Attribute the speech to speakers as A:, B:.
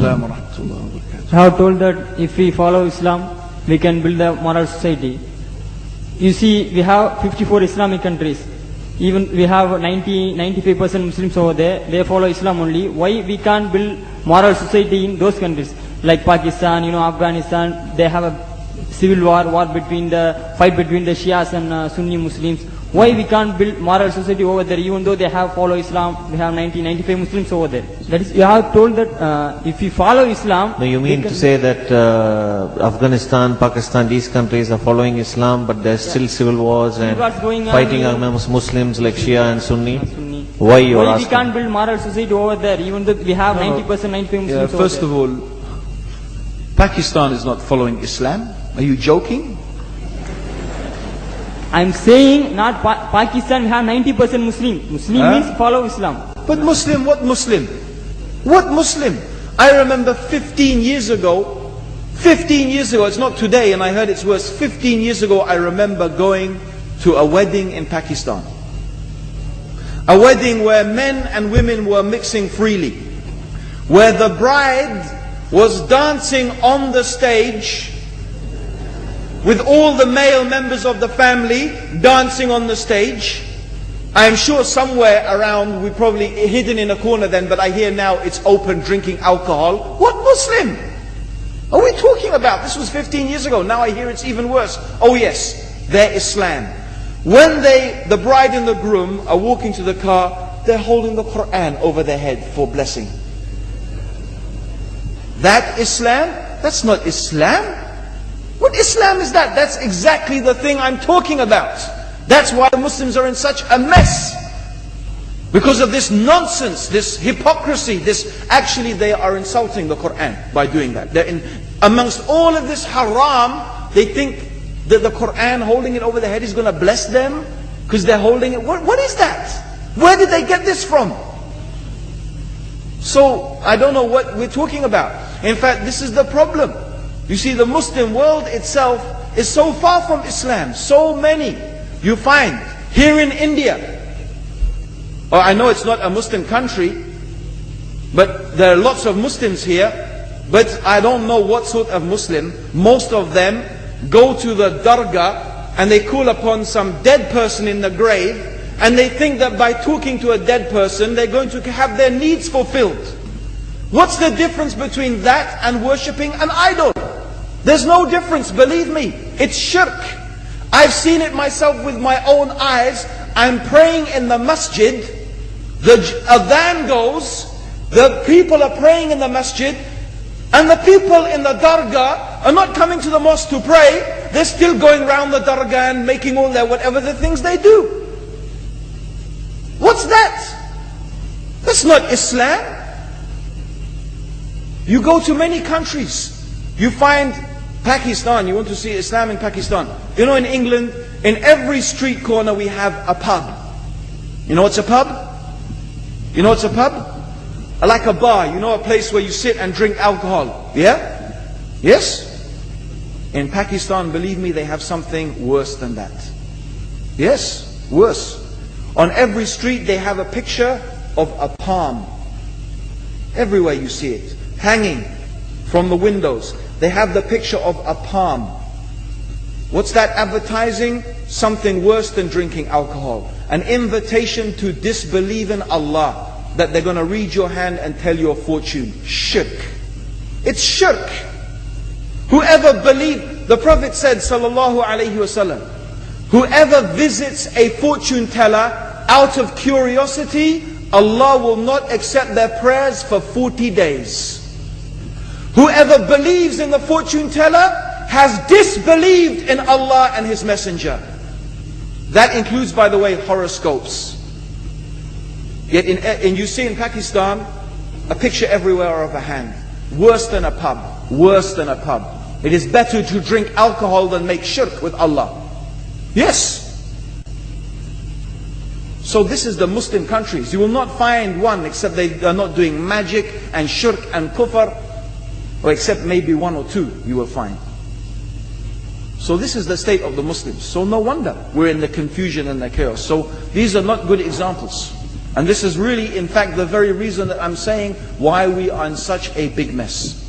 A: Assalam wa rahmatullahi wa barakatuh.
B: I have told that if we follow Islam, we can build a moral society. You see, we have 54 Islamic countries. Even we have 95% Muslims over there. They follow Islam only. Why we can't build moral society in those countries? Like Pakistan, Afghanistan, they have a civil war between the Shias and Sunni Muslims. Why we can't build moral society over there, even though they have follow Islam? We have 95 Muslims over there. That is, you have told that if we follow Islam.
C: No, you mean to say that Afghanistan, Pakistan, these countries are following Islam, but there's still civil wars and fighting amongst Muslims like Shia and Sunni? Why you are asking?
B: We can't build moral society over there, even though we have 90%, 95 Muslims over there?
A: First of all, Pakistan is not following Islam. Are you joking?
B: I'm saying not Pakistan, we have 90% Muslim. Muslim means follow Islam.
A: But Muslim, what Muslim? What Muslim? I remember 15 years ago, it's not today and I heard it's worse. 15 years ago I remember going to a wedding in Pakistan. A wedding where men and women were mixing freely. Where the bride was dancing on the stage with all the male members of the family dancing on the stage. I am sure somewhere around, we probably hidden in a corner then, but I hear now it's open, drinking alcohol. What Muslim are we talking about? This was 15 years ago. Now I hear it's even worse. Oh yes, they're Islam. When the bride and the groom are walking to the car, they're holding the Quran over their head for blessing. That Islam? That's not Islam. What Islam is that? That's exactly the thing I'm talking about. That's why the Muslims are in such a mess. Because of this nonsense, this hypocrisy, actually they are insulting the Quran by doing that. Amongst all of this haram, they think that the Quran, holding it over their head, is going to bless them because they're holding it. What is that? Where did they get this from? So, I don't know what we're talking about. In fact, this is the problem. You see, the Muslim world itself is so far from Islam. So many you find here in India. Or I know it's not a Muslim country, but there are lots of Muslims here. But I don't know what sort of Muslim. Most of them go to the dargah and they call upon some dead person in the grave, and they think that by talking to a dead person they're going to have their needs fulfilled. What's the difference between that and worshipping an idol? There's no difference, believe me. It's shirk. I've seen it myself with my own eyes. I'm praying in the masjid. The adhan goes. The people are praying in the masjid. And the people in the dargah are not coming to the mosque to pray. They're still going around the dargah and making all their whatever the things they do. What's that? That's not Islam. You go to many countries. You find Pakistan, you want to see Islam in Pakistan. You know, in England, in every street corner we have a pub. You know what's a pub? You know what's a pub? Like a bar, you know, a place where you sit and drink alcohol. Yeah? Yes? In Pakistan, believe me, they have something worse than that. Yes, worse. On every street they have a picture of a palm. Everywhere you see it, hanging from the windows. They have the picture of a palm. What's that advertising? Something worse than drinking alcohol. An invitation to disbelieve in Allah. That they're going to read your hand and tell your fortune. Shirk. It's shirk. Whoever believes, the Prophet said, sallallahu alaihi wasallam, whoever visits a fortune teller out of curiosity, Allah will not accept their prayers for 40 days. Whoever believes in the fortune teller has disbelieved in Allah and His Messenger. That includes, by the way, horoscopes. Yet and you see in Pakistan a picture everywhere of a hand. Worse than a pub. Worse than a pub. It is better to drink alcohol than make shirk with Allah. Yes. So this is the Muslim countries. You will not find one except they are not doing magic and shirk and kufr. Or except maybe one or two you will find. So this is the state of the Muslims. So no wonder we're in the confusion and the chaos. So these are not good examples. And this is really, in fact, the very reason that I'm saying why we are in such a big mess.